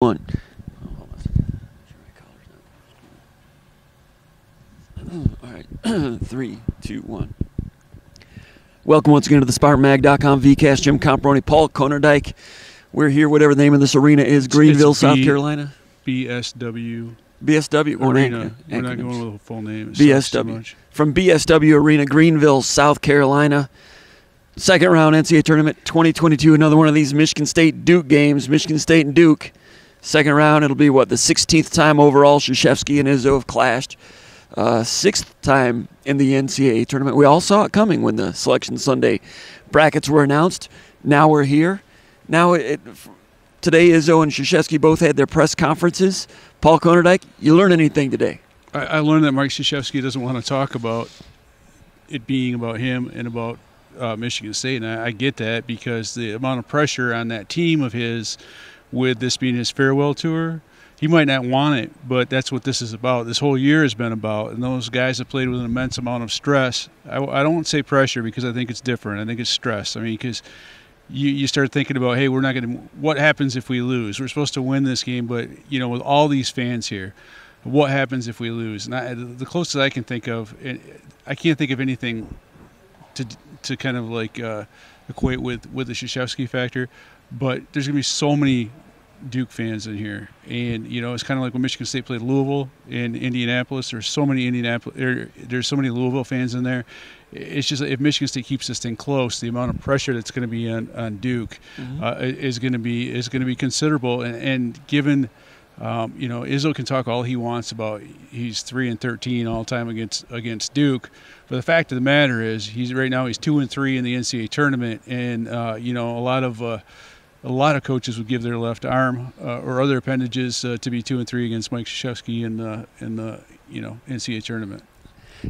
One. All right. 3, 2, 1. Welcome once again to the SpartanMag.com VCast. Jim Comparoni, Paul Konyndyk. We're here, whatever the name of this arena is, Greenville, South Carolina. BSW. BSW Arena. We're not going with a full name. BSW. From BSW Arena, Greenville, South Carolina. Second round NCAA tournament 2022. Another one of these Michigan State Duke games. Michigan State and Duke. Second round, it'll be, the 16th time overall Krzyzewski and Izzo have clashed. Sixth time in the NCAA tournament. We all saw it coming when the Selection Sunday brackets were announced. Now we're here. Now, today Izzo and Krzyzewski both had their press conferences. Paul Konyndyk, you learn anything today? I learned that Mike Krzyzewski doesn't want to talk about it being about him and about Michigan State, and I get that because the amount of pressure on that team of his, with this being his farewell tour, he might not want it, but that's what this is about. This whole year has been about, and those guys have played with an immense amount of stress. I don't say pressure because I think it's different. I think it's stress. I mean, because you start thinking about, hey, we're not going to – what happens if we lose? We're supposed to win this game, but, with all these fans here, what happens if we lose? And the closest I can think of – I can't think of anything to kind of equate with the Krzyzewski factor, but there's going to be so many Duke fans in here, and it's kind of like when Michigan State played Louisville in Indianapolis. There's so many Louisville fans in there. It's just if Michigan State keeps this thing close, the amount of pressure that's going to be on Duke is going to be considerable. And given Izzo can talk all he wants about he's 3-13 all time against Duke, but the fact of the matter is he's 2-3 in the NCAA tournament, and a lot of coaches would give their left arm or other appendages to be 2-3 against Mike Krzyzewski in the NCAA tournament.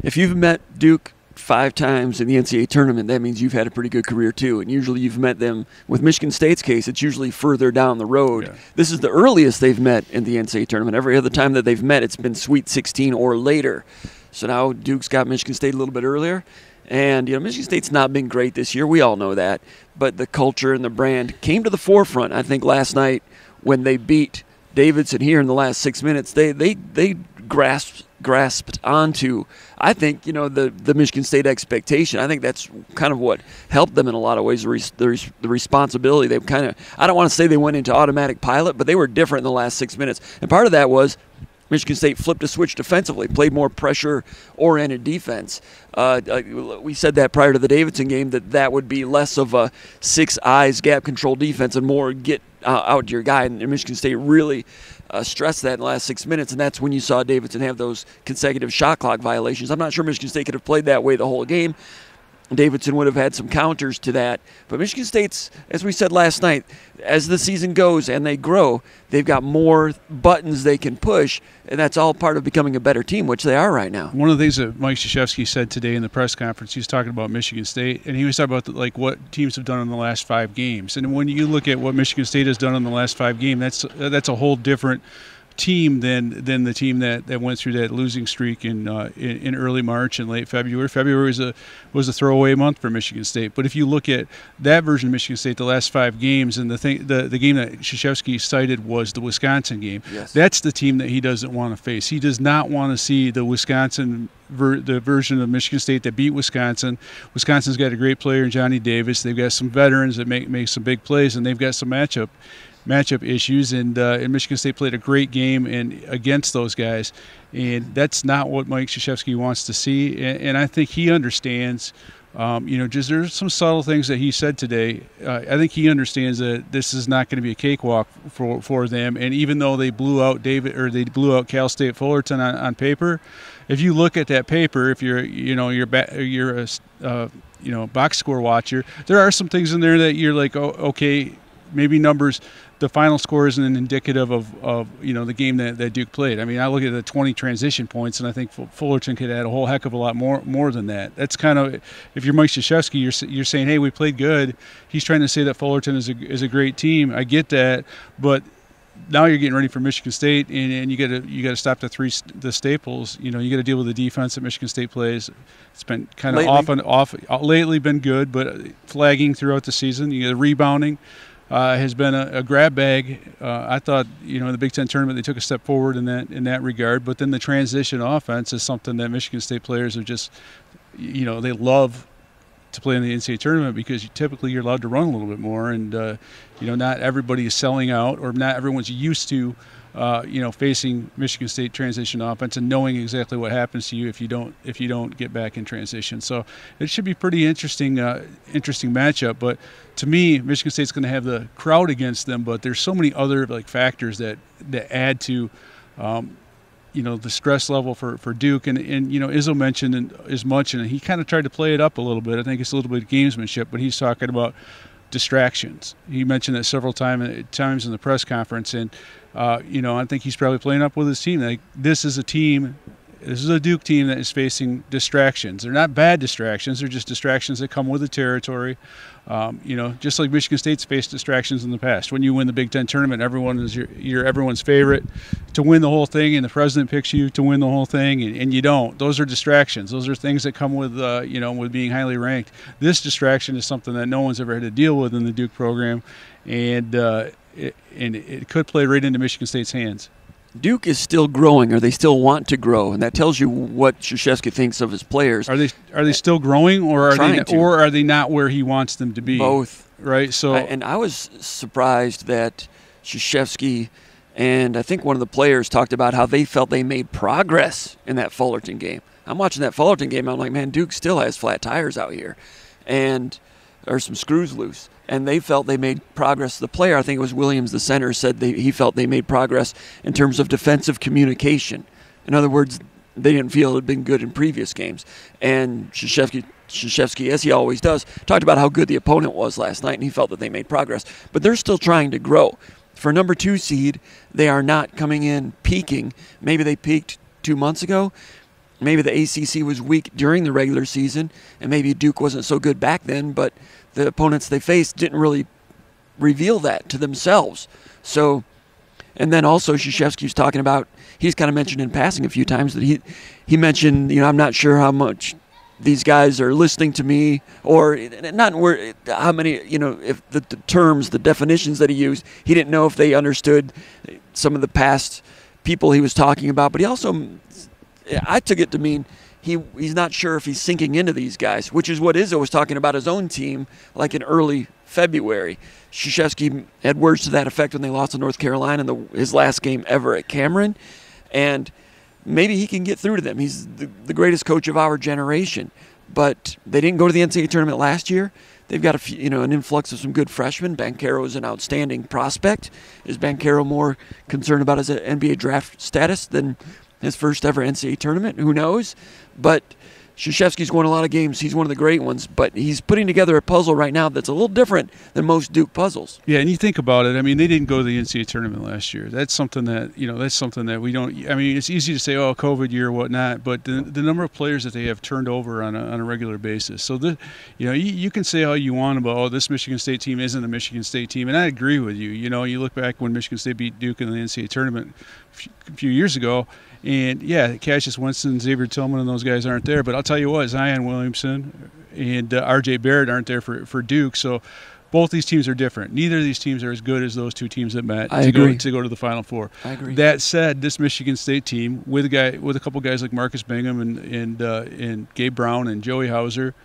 If you've met Duke 5 times in the NCAA tournament, that means you've had a pretty good career too. And usually you've met them, with Michigan State's case, it's usually further down the road. Yeah. This is the earliest they've met in the NCAA tournament. Every other time that they've met, it's been Sweet 16 or later. So now Duke's got Michigan State a little bit earlier. And, Michigan State's not been great this year. We all know that. But the culture and the brand came to the forefront, I think, last night when they beat Davidson here in the last 6 minutes. They grasped onto, I think, the Michigan State expectation. I think that's kind of what helped them in a lot of ways, the responsibility. They kind of, I don't want to say they went into automatic pilot, but they were different in the last 6 minutes. And part of that was Michigan State flipped a switch defensively, played more pressure-oriented defense. We said that prior to the Davidson game, that would be less of a 6 eyes gap control defense and more get out to your guy. And Michigan State really stressed that in the last 6 minutes, and that's when you saw Davidson have those consecutive shot clock violations. I'm not sure Michigan State could have played that way the whole game. Davidson would have had some counters to that. But Michigan State's, as we said last night, as the season goes and they grow, they've got more buttons they can push, and that's all part of becoming a better team, which they are right now. One of the things that Mike Krzyzewski said today in the press conference, he was talking about Michigan State, and he was talking about what teams have done in the last 5 games. And when you look at what Michigan State has done in the last 5 games, that's a whole different team than the team that went through that losing streak in early March and late February. February was a throwaway month for Michigan State. But if you look at that version of Michigan State, the last 5 games, and the game that Krzyzewski cited was the Wisconsin game. Yes. That's the team that he doesn't want to face. He does not want to see the Wisconsin the version of Michigan State that beat Wisconsin. Wisconsin's got a great player in Johnny Davis. They've got some veterans that make some big plays, and they've got some matchup issues, and Michigan State played a great game against those guys, and that's not what Mike Krzyzewski wants to see, and I think he understands. Just there's some subtle things that he said today. I think he understands that this is not going to be a cakewalk for them, and even though they blew out Cal State Fullerton on paper, if you look at that paper, if you're a box score watcher, there are some things in there that you're like, oh, okay, maybe numbers. The final score isn't indicative of the game that Duke played. I mean, I look at the 20 transition points, and I think Fullerton could add a whole heck of a lot more than that. That's kind of, if you're Mike Krzyzewski, you're saying, hey, we played good. He's trying to say that Fullerton is a great team. I get that, but now you're getting ready for Michigan State, and you got to stop the staples. You got to deal with the defense that Michigan State plays. It's been kind of lately been good, but flagging throughout the season. You got rebounding. has been a grab bag. I thought, in the Big Ten tournament they took a step forward in that regard. But then the transition offense is something that Michigan State players are just, they love to play in the NCAA tournament because typically you're allowed to run a little bit more, and not everybody is selling out, or not everyone's used to facing Michigan State transition offense and knowing exactly what happens to you if you don't get back in transition. So it should be pretty interesting matchup. But to me, Michigan State's going to have the crowd against them, but there's so many other factors that add to the stress level for Duke, and Izzo mentioned as much, and he kind of tried to play it up a little bit. I think it's a little bit of gamesmanship, but he's talking about distractions. He mentioned that several times in the press conference, and I think he's probably playing up with his team. This is a Duke team that is facing distractions. They're not bad distractions. They're just distractions that come with the territory. Just like Michigan State's faced distractions in the past. When you win the Big Ten tournament, everyone is you're everyone's favorite to win the whole thing, and the president picks you to win the whole thing, and you don't. Those are distractions. Those are things that come with with being highly ranked. This distraction is something that no one's ever had to deal with in the Duke program, and it could play right into Michigan State's hands. Duke is still growing, or they still want to grow, and that tells you what Krzyzewski thinks of his players. Are they still growing, or are they not where he wants them to be? Both, right? So, and I was surprised that Krzyzewski and I think one of the players talked about how they felt they made progress in that Fullerton game. I'm watching that Fullerton game. I'm like, man, Duke still has flat tires out here, or some screws loose. And they felt they made progress. The player, I think it was Williams, the center, said he felt they made progress in terms of defensive communication. In other words, they didn't feel it had been good in previous games. And Krzyzewski, as he always does, talked about how good the opponent was last night, and he felt that they made progress. But they're still trying to grow. For number 2 seed, they are not coming in peaking. Maybe they peaked 2 months ago. Maybe the ACC was weak during the regular season, and maybe Duke wasn't so good back then, but the opponents they faced didn't really reveal that to themselves. So, and then also Krzyzewski's talking about, he's kind of mentioned in passing a few times that he mentioned, I'm not sure how much these guys are listening to me, or not how many, if the terms, the definitions that he used, he didn't know if they understood some of the past people he was talking about, but he also, I took it to mean he's not sure if he's sinking into these guys, which is what Izzo was talking about his own team like in early February. Krzyzewski had words to that effect when they lost to North Carolina in his last game ever at Cameron, and maybe he can get through to them. He's the greatest coach of our generation, but they didn't go to the NCAA tournament last year. They've got an influx of some good freshmen. Banchero is an outstanding prospect. Is Banchero more concerned about his NBA draft status than his first ever NCAA tournament? Who knows? But Krzyzewski's won a lot of games. He's one of the great ones, but he's putting together a puzzle right now that's a little different than most Duke puzzles. Yeah, and you think about it. I mean, they didn't go to the NCAA tournament last year. That's something that we don't. I mean, it's easy to say, oh, COVID year, whatnot, but the number of players that they have turned over on a regular basis. So you can say all you want about, oh, this Michigan State team isn't a Michigan State team, and I agree with you. You look back when Michigan State beat Duke in the NCAA tournament a few years ago. And, yeah, Cassius Winston, Xavier Tillman, and those guys aren't there. But I'll tell you what, Zion Williamson and R.J. Barrett aren't there for Duke. So both these teams are different. Neither of these teams are as good as those two teams that met to go to the Final Four. I agree. That said, this Michigan State team, with a couple guys like Marcus Bingham and Gabe Brown and Joey Hauser,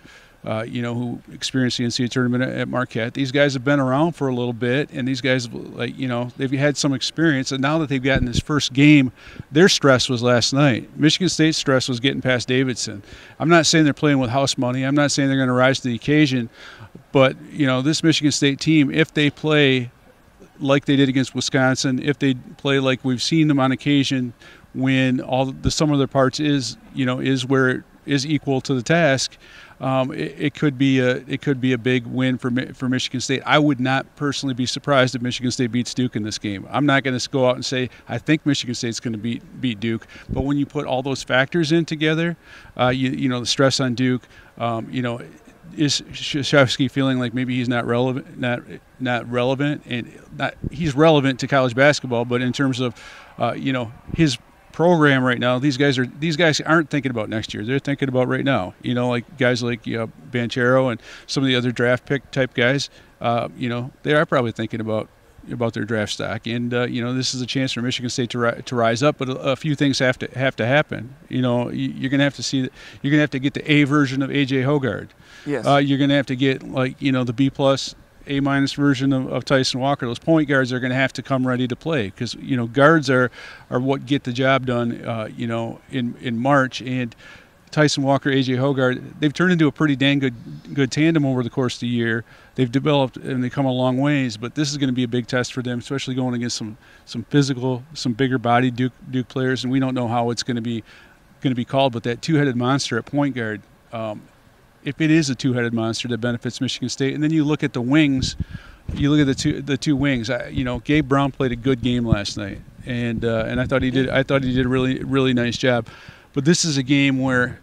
who experienced the NCAA tournament at Marquette. These guys have been around for a little bit, and these guys, they've had some experience. And now that they've gotten this first game, their stress was last night. Michigan State's stress was getting past Davidson. I'm not saying they're playing with house money. I'm not saying they're going to rise to the occasion. But, this Michigan State team, if they play like they did against Wisconsin, if they play like we've seen them on occasion when all the sum of their parts is where it is equal to the task, it could be a big win for Michigan State. I would not personally be surprised if Michigan State beats Duke in this game. I'm not going to go out and say I think Michigan State's going to beat Duke, but when you put all those factors in together, the stress on Duke, is Krzyzewski feeling like maybe he's not relevant, and he's relevant to college basketball, but in terms of his program right now, these guys aren't thinking about next year. They're thinking about right now. Like guys like Banchero and some of the other draft pick type guys. They are probably thinking about their draft stock, and this is a chance for Michigan State to rise up. But a few things have to happen. You're going to have to see that. You're going to have to get the A version of A.J. Hogard. Yes. You're going to have to get the B plus, A minus version of Tyson Walker. Those point guards are going to have to come ready to play because guards are what get the job done. In March, and Tyson Walker, A.J. Hogard, they've turned into a pretty dang good tandem over the course of the year. They've developed and they've come a long ways, but this is going to be a big test for them, especially going against some physical, some bigger body Duke players, and we don't know how it's going to be called. But that two-headed monster at point guard, if it is a two-headed monster that benefits Michigan State, and then you look at the wings, you look at the two wings. Gabe Brown played a good game last night, and I thought he did a really really nice job. But this is a game where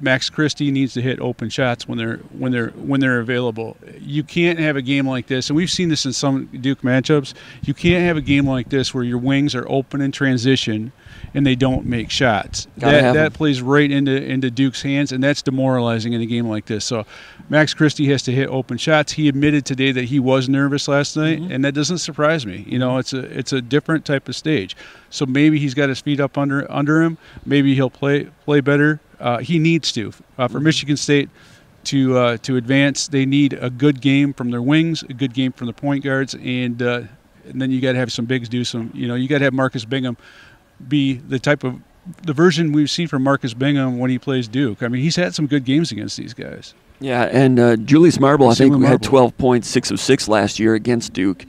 Max Christie needs to hit open shots when they're available. You can't have a game like this, and we've seen this in some Duke matchups. You can't have a game like this where your wings are open in transition and they don't make shots. That plays right into Duke's hands, and that's demoralizing in a game like this. So Max Christie has to hit open shots. He admitted today that he was nervous last night, and that doesn't surprise me. It's a different type of stage. So maybe he's got his feet up under him. Maybe he'll play better. He needs to. For Michigan State to advance, they need a good game from their wings, a good game from the point guards, and then you got to have some bigs do some. You got to have Marcus Bingham be the version we've seen from Marcus Bingham when he plays Duke. I mean, he's had some good games against these guys. Yeah, and Julius Marble, I think, had 12 points, 6 of 6 last year against Duke.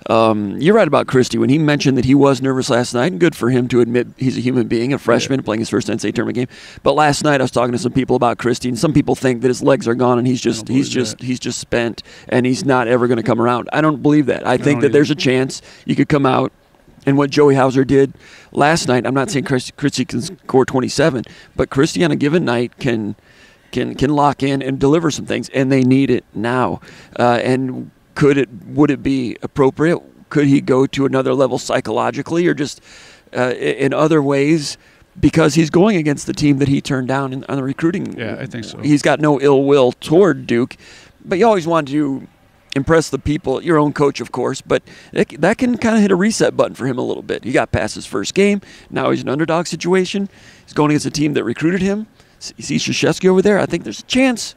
You're right about Christie. When he mentioned that he was nervous last night, and good for him to admit he's a human being, a freshman playing his first NCAA tournament game. But last night I was talking to some people about Christie, and some people think that his legs are gone and he's just spent and he's not ever going to come around. I don't believe that. I think that there's a chance you could come out. And what Joey Hauser did last night, I'm not saying Christie can score 27, but Christie on a given night can lock in and deliver some things, and they need it now. And would it be appropriate? Could he go to another level psychologically, or just in other ways? Because he's going against the team that he turned down on the recruiting. Yeah, I think so. He's got no ill will toward Duke, but you always want to impress the people, your own coach, of course, but that can kind of hit a reset button for him a little bit. He got past his first game. Now he's in an underdog situation. He's going against a team that recruited him. You see Krzyzewski over there. I think there's a chance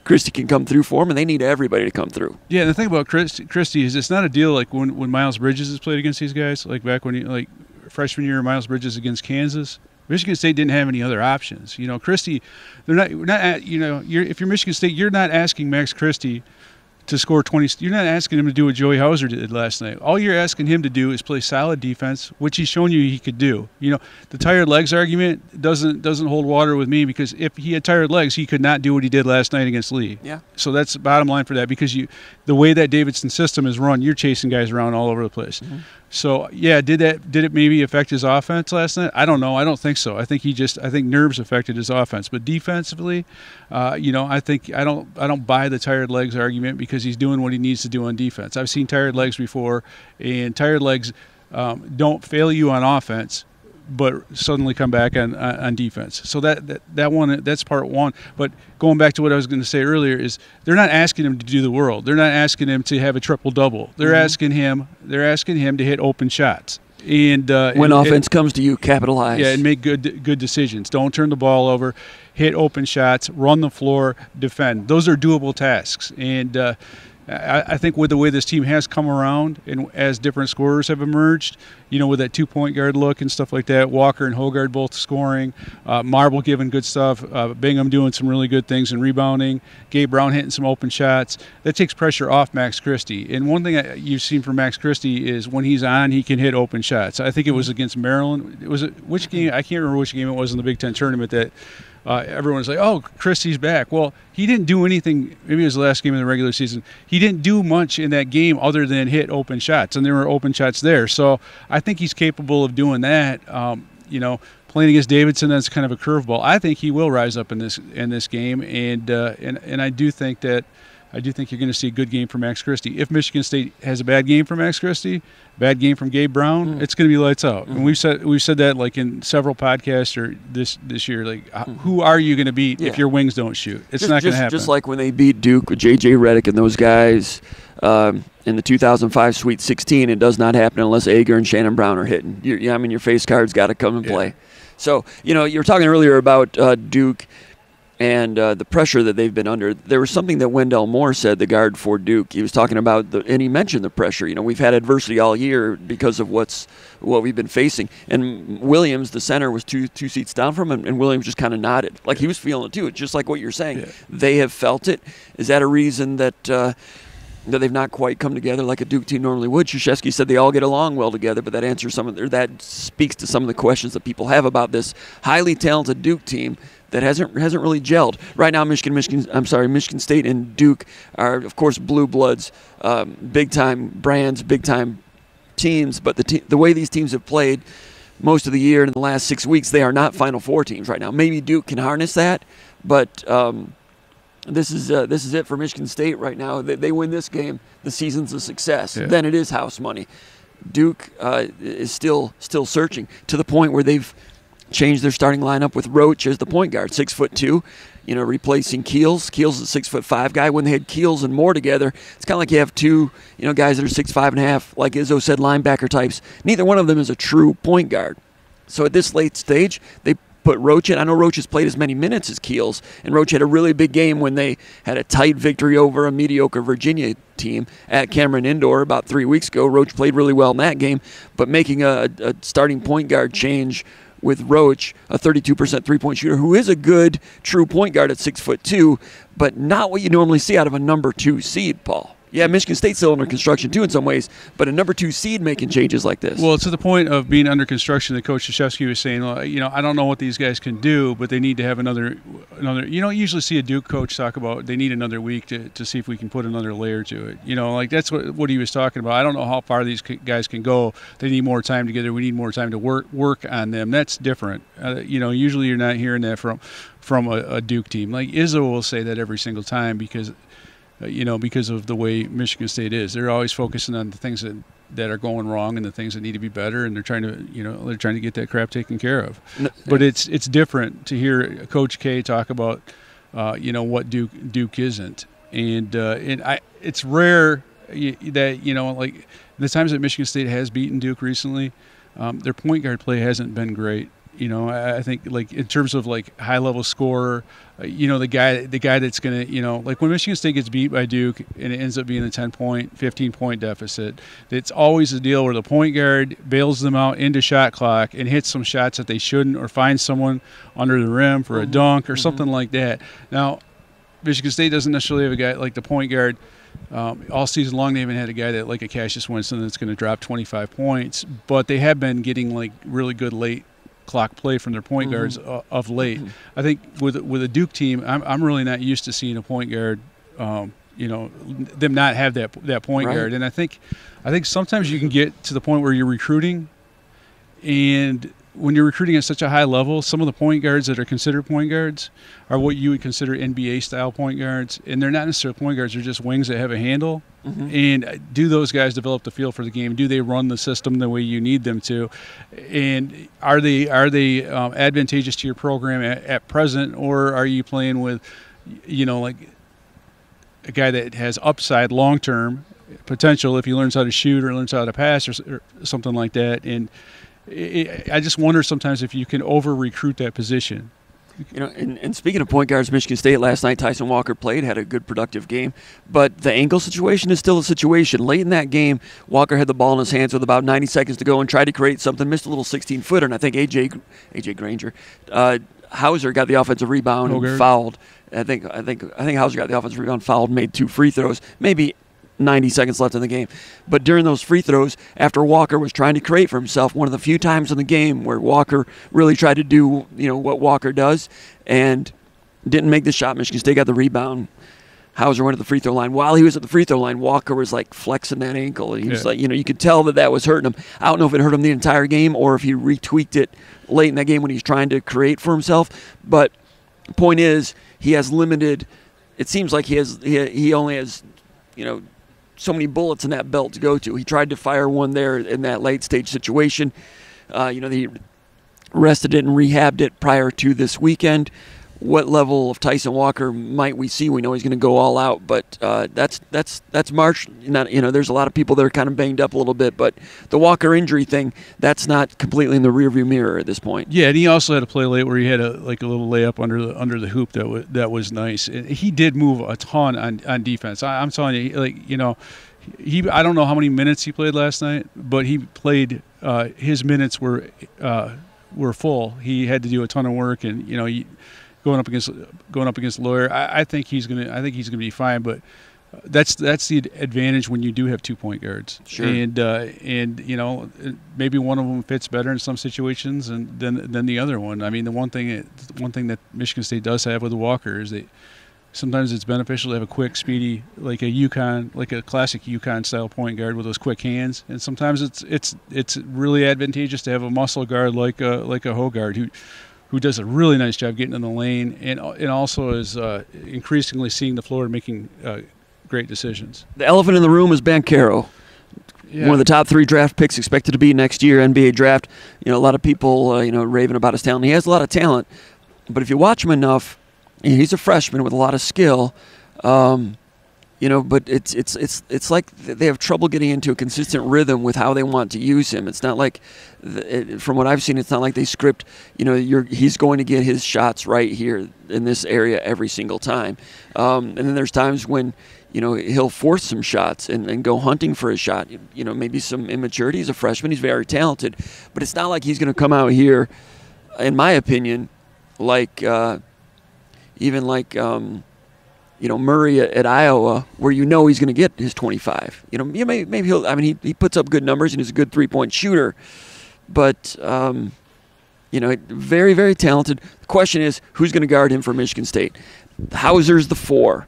Christie can come through for him, and they need everybody to come through. Yeah, and the thing about Christie is it's not a deal like when Miles Bridges has played against these guys, like back when freshman year Miles Bridges against Kansas. Michigan State didn't have any other options. Christie, if you're Michigan State, you're not asking Max Christie to score 20. You're not asking him to do what Joey Hauser did last night. All you're asking him to do is play solid defense, which he's shown you he could do. The tired legs argument doesn't hold water with me, because if he had tired legs, he could not do what he did last night against Lee. Yeah. So that's the bottom line for that, because the way that Davidson system is run, you're chasing guys around all over the place. Mm-hmm. So yeah, did it maybe affect his offense last night? I don't know. I don't think so. I think nerves affected his offense, but defensively, I don't buy the tired legs argument, because he's doing what he needs to do on defense. I've seen tired legs before, and tired legs don't fail you on offense, but suddenly come back on defense. So that's part one. But going back to what I was going to say earlier is they're not asking him to do the world. They're not asking him to have a triple-double. They're asking him to hit open shots. And when offense comes to you, capitalize. Yeah, and make good decisions. Don't turn the ball over. Hit open shots. Run the floor. Defend. Those are doable tasks. And I think with the way this team has come around, and as different scorers have emerged, with that 2-point guard look and stuff like that, Walker and Hogard both scoring, Marble giving good stuff, Bingham doing some really good things and rebounding, Gabe Brown hitting some open shots, that takes pressure off Max Christie. And one thing you've seen from Max Christie is when he's on, he can hit open shots. I think it was against Maryland. Which game? I can't remember which game it was in the Big Ten tournament that everyone's like, oh, Christie's back. Well, he didn't do anything. Maybe it was the last game of the regular season. He didn't do much in that game other than hit open shots, and there were open shots there. So I think he's capable of doing that. Playing against Davidson, that's kind of a curveball. I think he will rise up in this game, and I do think that I do think you're going to see a good game from Max Christie. If Michigan State has a bad game from Max Christie, bad game from Gabe Brown, it's going to be lights out. And we've said that like in several podcasts or this year. Like, who are you going to beat if your wings don't shoot? It's not going to happen. Just like when they beat Duke with J.J. Redick and those guys in the 2005 Sweet 16, it does not happen unless Ager and Shannon Brown are hitting. Your face card's got to come and play. So, you were talking earlier about Duke and the pressure that they've been under. There was something that Wendell Moore said, the guard for Duke. He was talking about and he mentioned the pressure. We've had adversity all year because of what we've been facing. And Williams, the center, was two seats down from him, and Williams just kind of nodded. Like he was feeling it too. It's just like what you're saying. Yeah. They have felt it. Is that a reason that they've not quite come together like a Duke team normally would? Krzyzewski said they all get along well together, but that speaks to some of the questions that people have about this highly talented Duke team that hasn't really gelled. Right now, Michigan State and Duke are, of course, blue bloods, big-time brands, big-time teams, but the way these teams have played most of the year and in the last 6 weeks, they are not Final Four teams right now. Maybe Duke can harness that, but this is it for Michigan State right now. They win this game, the season's a success. Yeah. Then it is house money. Duke is still searching to the point where they've changed their starting lineup with Roach as the point guard, 6'2", replacing Keels. Keels is a 6'5" guy. When they had Keels and Moore together, it's kind of like you have two, guys that are 6'5.5", like Izzo said, linebacker types. Neither one of them is a true point guard. So at this late stage, they put Roach in. I know Roach has played as many minutes as Keels, and Roach had a really big game when they had a tight victory over a mediocre Virginia team at Cameron Indoor about 3 weeks ago. Roach played really well in that game, but making a starting point guard change with Roach, a 32% three-point shooter, who is a good true point guard at 6'2", but not what you normally see out of a number 2 seed, Paul. Yeah, Michigan State's still under construction too in some ways, but a number 2 seed making changes like this. Well, to the point of being under construction, that Coach Krzyzewski was saying, well, I don't know what these guys can do, but they need to have another. You don't usually see a Duke coach talk about they need another week to see if we can put another layer to it. That's what he was talking about. I don't know how far these guys can go. They need more time together. We need more time to work on them. That's different. Usually you're not hearing that from a Duke team. Like Izzo will say that every single time because of the way Michigan State is. They're always focusing on the things that are going wrong and the things that need to be better, and they're trying to get that crap taken care of. But it's different to hear Coach K talk about what Duke isn't, and it's rare that like the times that Michigan State has beaten Duke recently, their point guard play hasn't been great. I think like in terms of like high level scorer, the guy that's going to, like when Michigan State gets beat by Duke and it ends up being a 10-point, 15-point deficit, it's always a deal where the point guard bails them out into shot clock and hits some shots that they shouldn't, or finds someone under the rim for a dunk or something like that. Now, Michigan State doesn't necessarily have a guy like the point guard. All season long, they haven't had a guy that like a Cassius Winston that's going to drop 25 points, but they have been getting like really good late clock play from their point guards of late. I think with a Duke team, I'm really not used to seeing a point guard, them not have that point guard. And I think sometimes you can get to the point where you're recruiting, and when you're recruiting at such a high level, some of the point guards that are considered point guards are what you would consider NBA-style point guards, and they're not necessarily point guards. They're just wings that have a handle. And do those guys develop the feel for the game? Do they run the system the way you need them to? And are they advantageous to your program at present, or are you playing with, like a guy that has upside long-term potential if he learns how to shoot or learns how to pass or something like that? And I just wonder sometimes if you can over-recruit that position. And speaking of point guards, Michigan State last night, Tyson Walker played, had a good productive game, but the ankle situation is still a situation. Late in that game, Walker had the ball in his hands with about 90 seconds to go and tried to create something, missed a little 16-footer, and I think AJ Granger, Hauser got the offensive rebound and fouled. I think Hauser got the offensive rebound, fouled, made 2 free throws, maybe 90 seconds left in the game. But during those free throws, after Walker was trying to create for himself, one of the few times in the game where Walker really tried to do, what Walker does and didn't make the shot, Michigan State got the rebound. Hauser went to the free throw line. While he was at the free throw line, Walker was like flexing that ankle. And he was like, you could tell that was hurting him. I don't know if it hurt him the entire game or if he retweaked it late in that game when he's trying to create for himself. But the point is, he has limited it seems like he only has, so many bullets in that belt to go to. He tried to fire one there in that late stage situation. They rested it and rehabbed it prior to this weekend. What level of Tyson Walker might we see? We know he's going to go all out, but that's March. There's a lot of people that are kind of banged up a little bit, but the Walker injury thing, that's not completely in the rearview mirror at this point. Yeah, and he also had a play late where he had a little layup under the hoop that was nice. And he did move a ton on defense. I'm telling you, I don't know how many minutes he played last night, but he played. His minutes were full. He had to do a ton of work, and going up against Lawyer, I think he's gonna be fine. But that's the advantage when you do have 2 point guards. Sure. And maybe one of them fits better in some situations than the other one. I mean, the one thing that Michigan State does have with Walker is that sometimes it's beneficial to have a quick, speedy, like a classic UConn style point guard with those quick hands. And sometimes it's really advantageous to have a muscle guard like a Hogard who does a really nice job getting in the lane and also is increasingly seeing the floor and making great decisions. The elephant in the room is Banchero. Yeah. One of the top 3 draft picks expected to be next year, NBA draft. A lot of people, raving about his talent. He has a lot of talent, but if you watch him enough, he's a freshman with a lot of skill. But it's like they have trouble getting into a consistent rhythm with how they want to use him. It's not like, from what I've seen, it's not like they script, he's going to get his shots right here in this area every single time. And then there's times when, he'll force some shots and go hunting for a shot. Maybe some immaturity. He's a freshman. He's very talented. But it's not like he's going to come out here, in my opinion, like Murray at Iowa, where he's going to get his 25. Maybe he'll. I mean, he puts up good numbers and he's a good 3-point shooter, but very, very talented. The question is, who's going to guard him for Michigan State? Hauser's the 4.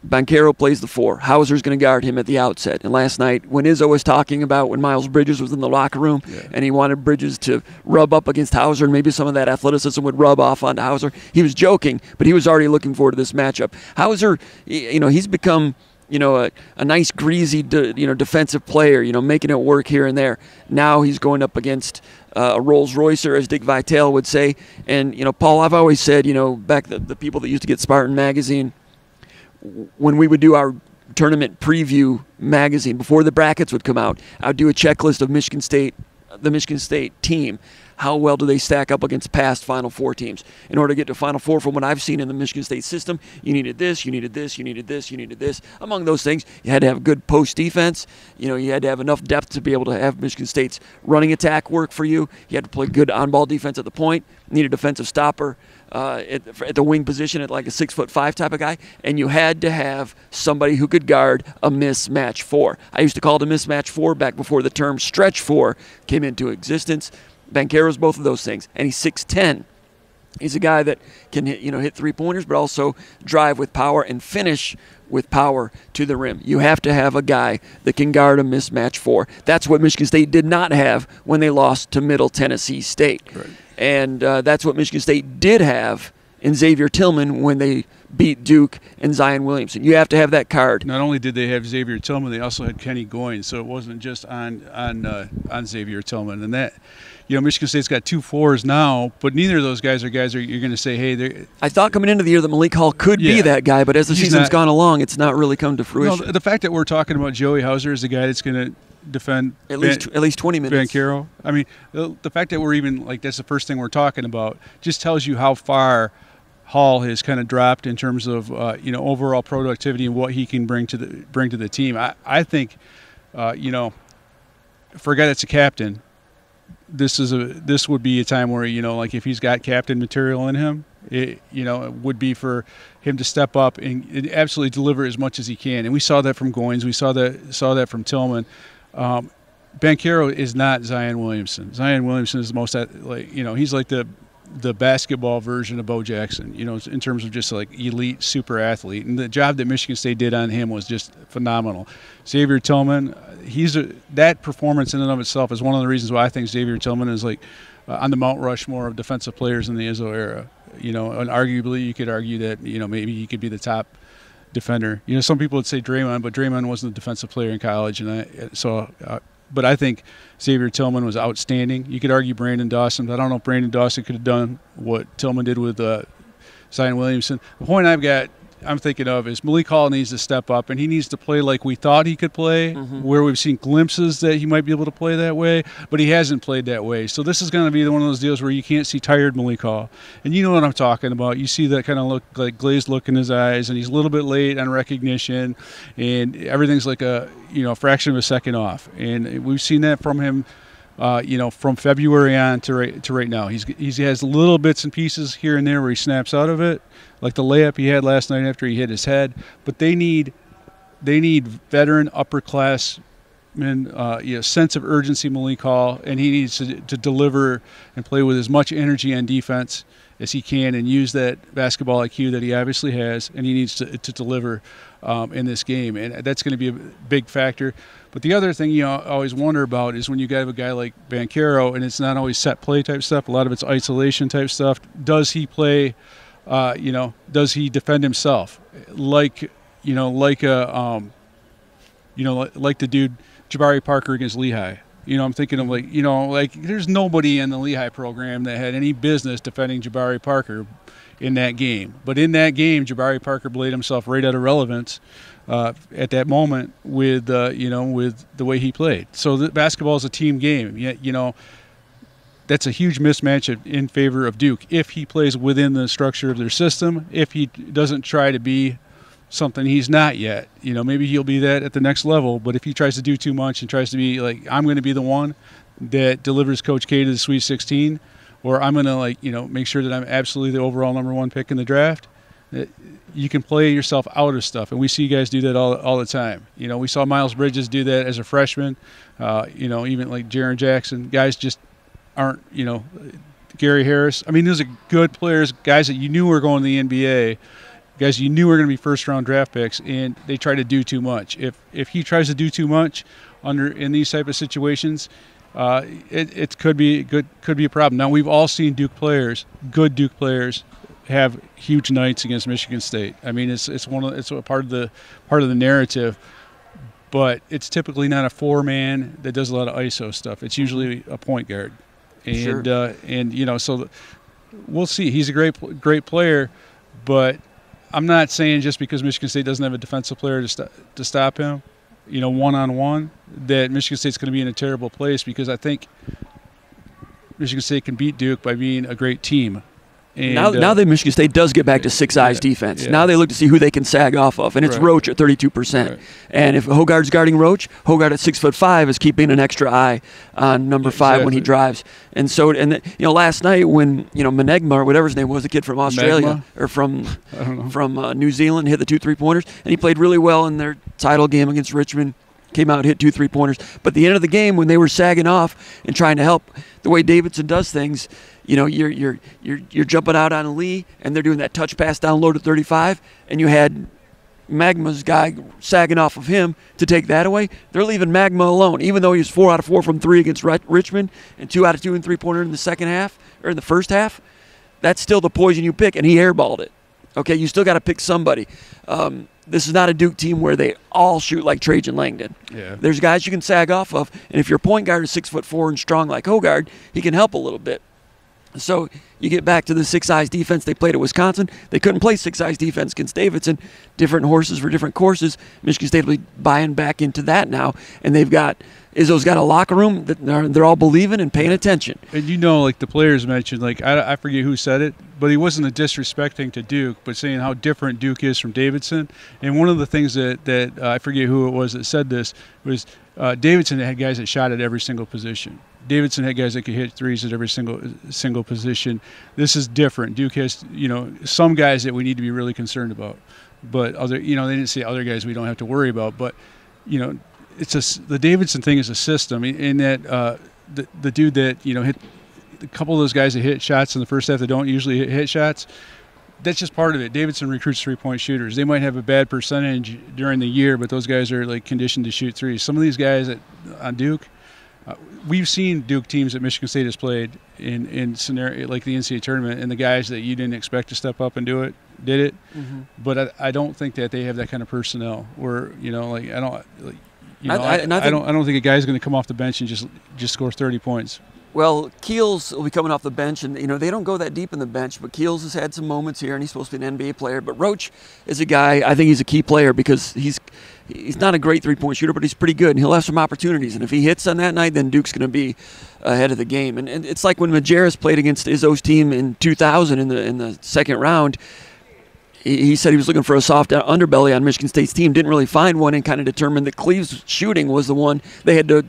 Banchero plays the 4. Hauser's going to guard him at the outset. And last night, when Izzo was talking about when Miles Bridges was in the locker room and he wanted Bridges to rub up against Hauser and maybe some of that athleticism would rub off onto Hauser, he was joking, but he was already looking forward to this matchup. Hauser, he's become a nice greasy defensive player, making it work here and there. Now he's going up against a Rolls Roycer, as Dick Vitale would say. And Paul, I've always said, back the people that used to get Spartan magazine, when we would do our tournament preview magazine before the brackets would come out, I would do a checklist of the Michigan State team. How well do they stack up against past Final Four teams? In order to get to Final Four, from what I've seen in the Michigan State system, you needed this, you needed this, you needed this, you needed this. Among those things, you had to have good post defense. You had to have enough depth to be able to have Michigan State's running attack work for you. You had to play good on-ball defense at the point. You need a defensive stopper at the wing position at like a 6'5" type of guy. And you had to have somebody who could guard a mismatch 4. I used to call it a mismatch 4 back before the term stretch 4 came into existence. Banchero's both of those things, and he's 6'10". He's a guy that can hit 3-pointers, but also drive with power and finish with power to the rim. You have to have a guy that can guard a mismatch 4. That's what Michigan State did not have when they lost to Middle Tennessee State. Right. And that's what Michigan State did have in Xavier Tillman when they beat Duke and Zion Williamson. You have to have that card. Not only did they have Xavier Tillman, they also had Kenny Goins, so it wasn't just on Xavier Tillman. And that, Michigan State's got 2 4s now, but neither of those guys are you're going to say, hey, they're. I thought coming into the year that Malik Hall could be that guy, but as the season's gone along, it's not really come to fruition. The fact that we're talking about Joey Hauser as the guy that's going to defend at least 20 minutes. Banchero. I mean, the fact that we're even that's the first thing we're talking about just tells you how far Hall has kind of dropped in terms of overall productivity and what he can bring to the team. I think for a guy that's a captain, this would be a time where if he's got captain material in him, it would be for him to step up and absolutely deliver as much as he can. And we saw that from Goins. We saw that from Tillman. Banchero is not Zion Williamson. Zion Williamson is the most he's like the basketball version of Bo Jackson, in terms of just like elite super athlete. And the job that Michigan State did on him was just phenomenal. Xavier Tillman, that performance in and of itself is one of the reasons why I think Xavier Tillman is on the Mount Rushmore of defensive players in the Izzo era. and arguably you could argue that, maybe he could be the top defender. Some people would say Draymond, but Draymond wasn't a defensive player in college, but I think Xavier Tillman was outstanding. You could argue Brandon Dawson, but I don't know if Brandon Dawson could have done what Tillman did with Zion Williamson. The point I'm thinking of is Malik Hall needs to step up, and he needs to play like we thought he could play, where we've seen glimpses that he might be able to play that way, but he hasn't played that way. So this is going to be one of those deals where you can't see tired Malik Hall. And you know what I'm talking about. You see that kind of glazed look in his eyes, and he's a little bit late on recognition, and everything's like a fraction of a second off. And we've seen that from him from February on to right now. He has little bits and pieces here and there where he snaps out of it, like the layup he had last night after he hit his head. But they need veteran upperclassmen, sense of urgency Malik Hall, and he needs to deliver and play with as much energy on defense as he can and use that basketball IQ that he obviously has, and he needs to deliver in this game. And that's going to be a big factor. But the other thing you always wonder about is when you have a guy like Banchero, and it's not always set play type stuff. A lot of it's isolation type stuff. Does he play? Does he defend himself like the dude Jabari Parker against Lehigh? I'm thinking of there's nobody in the Lehigh program that had any business defending Jabari Parker in that game. But in that game, Jabari Parker played himself right out of relevance at that moment with the way he played. So basketball is a team game. That's a huge mismatch in favor of Duke if he plays within the structure of their system, if he doesn't try to be something he's not yet. Maybe he'll be that at the next level, but if he tries to do too much and tries to be like, I'm going to be the one that delivers Coach K to the Sweet 16, or I'm going to make sure that I'm absolutely the overall number one pick in the draft, you can play yourself out of stuff. And we see guys do that all the time. We saw Miles Bridges do that as a freshman, even like Jaren Jackson. Guys just aren't, Gary Harris. I mean, those are good players, guys that you knew were going to the NBA, guys you knew were going to be first-round draft picks, and they try to do too much. If he tries to do too much in these type of situations, it could be a problem. Now we've all seen good Duke players, have huge nights against Michigan State. I mean, it's a part of the narrative, but it's typically not a four-man that does a lot of ISO stuff. It's usually a point guard, and sure. So we'll see. He's a great player, but I'm not saying just because Michigan State doesn't have a defensive player to stop him, one-on-one, that Michigan State's going to be in a terrible place, because I think Michigan State can beat Duke by being a great team. And, now that Michigan State does get back to six eyes defense, now they look to see who they can sag off of, and it's Roach at 32%. Right. And if Hogarth's guarding Roach, Hogarth at 6'5" is keeping an extra eye on number 5 when he drives. And so, last night when Menegma or whatever his name was, the kid from Australia or from New Zealand, hit the 2 3-pointers, and he played really well in their title game against Richmond. Came out, hit 2 3-pointers. But at the end of the game, when they were sagging off and trying to help, the way Davidson does things, you're jumping out on Lee, and they're doing that touch pass down low to 35, and you had Magma's guy sagging off of him to take that away. They're leaving Magma alone, even though he was 4 out of 4 from 3 against Richmond and 2 out of 2 in 3-pointer in the second half or in the first half. That's still the poison you pick, and he airballed it. Okay, you still got to pick somebody. This is not a Duke team where they all shoot like Trajan Langdon. Yeah. There's guys you can sag off of, and if your point guard is 6'4" and strong like Hogarth, he can help a little bit. So you get back to the 6 eyes defense they played at Wisconsin. They couldn't play 6 eyes defense against Davidson. Different horses for different courses. Michigan State will be buying back into that now, and Izzo's got a locker room that they're all believing and paying attention. And like the players mentioned, I forget who said it, but he wasn't disrespecting to Duke, but saying how different Duke is from Davidson. And one of the things that I forget who it was that said this was Davidson had guys that shot at every single position. Davidson had guys that could hit threes at every single position. This is different. Duke has some guys that we need to be really concerned about, but other they didn't say other guys we don't have to worry about, but the Davidson thing is a system in that the dude that hit a couple of those guys that hit shots in the first half that don't usually hit shots. That's just part of it. Davidson recruits 3-point shooters. They might have a bad percentage during the year, but those guys are conditioned to shoot threes. Some of these guys on Duke, We've seen Duke teams that Michigan State has played in scenario like the NCAA tournament, and the guys that you didn't expect to step up and did it. Mm-hmm. But I don't think that they have that kind of personnel. Where I don't think a guy's going to come off the bench and just score 30 points. Well, Keels will be coming off the bench, and they don't go that deep in the bench, but Keels has had some moments here, and he's supposed to be an NBA player. But Roach is a guy, I think he's a key player because he's not a great three-point shooter, but he's pretty good, and he'll have some opportunities. And if he hits on that night, then Duke's going to be ahead of the game. And it's like when Majerus played against Izzo's team in 2000 in the second round. He said he was looking for a soft underbelly on Michigan State's team, didn't really find one, and kind of determined that Cleaves' shooting was the one they had to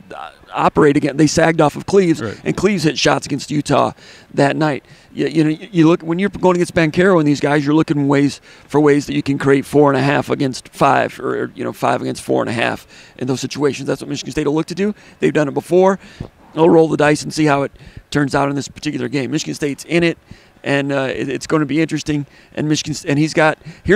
operate against. They sagged off of Cleaves, right. And Cleaves hit shots against Utah that night. You look when you're going against Banchero and these guys, you're looking for ways that you can create 4.5 against 5, or 5 against 4.5 in those situations. That's what Michigan State will look to do. They've done it before. They'll roll the dice and see how it turns out in this particular game. Michigan State's in it. And it's going to be interesting. And here's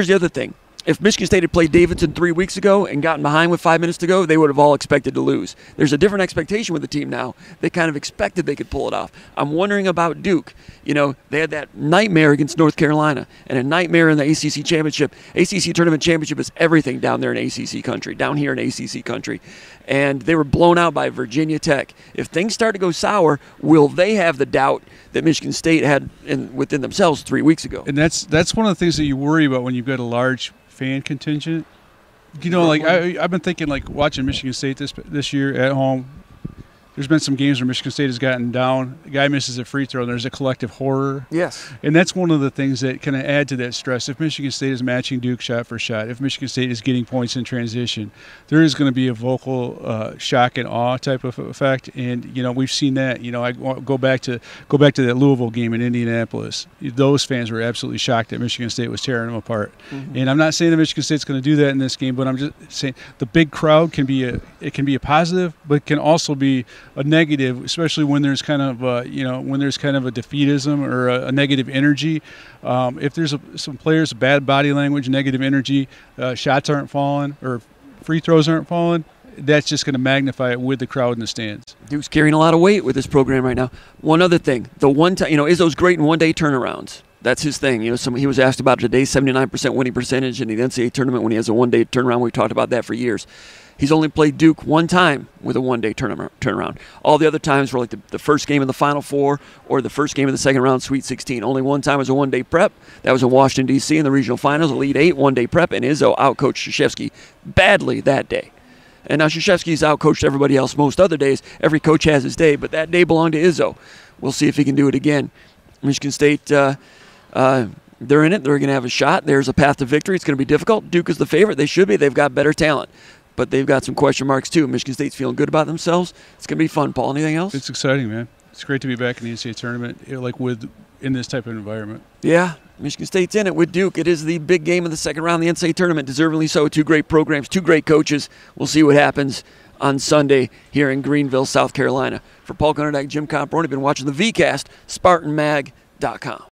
the other thing. If Michigan State had played Davidson 3 weeks ago and gotten behind with 5 minutes to go, they would have all expected to lose. There's a different expectation with the team now. They kind of expected they could pull it off. I'm wondering about Duke. They had that nightmare against North Carolina and a nightmare in the ACC championship. ACC tournament championship is everything down there in ACC country, down here in ACC country. And they were blown out by Virginia Tech. If things start to go sour, will they have the doubt that Michigan State had within themselves 3 weeks ago? And that's one of the things that you worry about when you've got a large fan contingent. I've been thinking, watching Michigan State this year at home. There's been some games where Michigan State has gotten down. The guy misses a free throw, and there's a collective horror. Yes. And that's one of the things that kind of add to that stress. If Michigan State is matching Duke shot for shot, if Michigan State is getting points in transition, there is going to be a vocal shock and awe type of effect. And, we've seen that. I go back to that Louisville game in Indianapolis. Those fans were absolutely shocked that Michigan State was tearing them apart. Mm-hmm. And I'm not saying that Michigan State's going to do that in this game, but I'm just saying the big crowd can be a positive, but it can also be a negative, especially when there's kind of a defeatism or a negative energy. If there's some players, bad body language, negative energy, shots aren't falling or free throws aren't falling, that's just going to magnify it with the crowd in the stands. Duke's carrying a lot of weight with this program right now. One other thing, the one time, Izzo's great in one-day turnarounds. That's his thing. He was asked about today, 79% winning percentage in the NCAA tournament when he has a one-day turnaround. We've talked about that for years. He's only played Duke one time with a one-day turnaround. All the other times were like the first game of the Final Four or the first game of the second round Sweet 16. Only one time was a one-day prep. That was in Washington, D.C. in the regional finals, Elite 8, one-day prep, and Izzo outcoached Krzyzewski badly that day. And now Krzyzewski's outcoached everybody else most other days. Every coach has his day, but that day belonged to Izzo. We'll see if he can do it again. Michigan State, they're in it. They're going to have a shot. There's a path to victory. It's going to be difficult. Duke is the favorite. They should be. They've got better talent. But they've got some question marks, too. Michigan State's feeling good about themselves. It's going to be fun. Paul, anything else? It's exciting, man. It's great to be back in the NCAA tournament, in this type of environment. Yeah, Michigan State's in it with Duke. It is the big game of the second round of the NCAA tournament. Deservingly so. 2 great programs, 2 great coaches. We'll see what happens on Sunday here in Greenville, South Carolina. For Paul Konyndyk, Jim Comparoni, been watching the VCast, SpartanMag.com.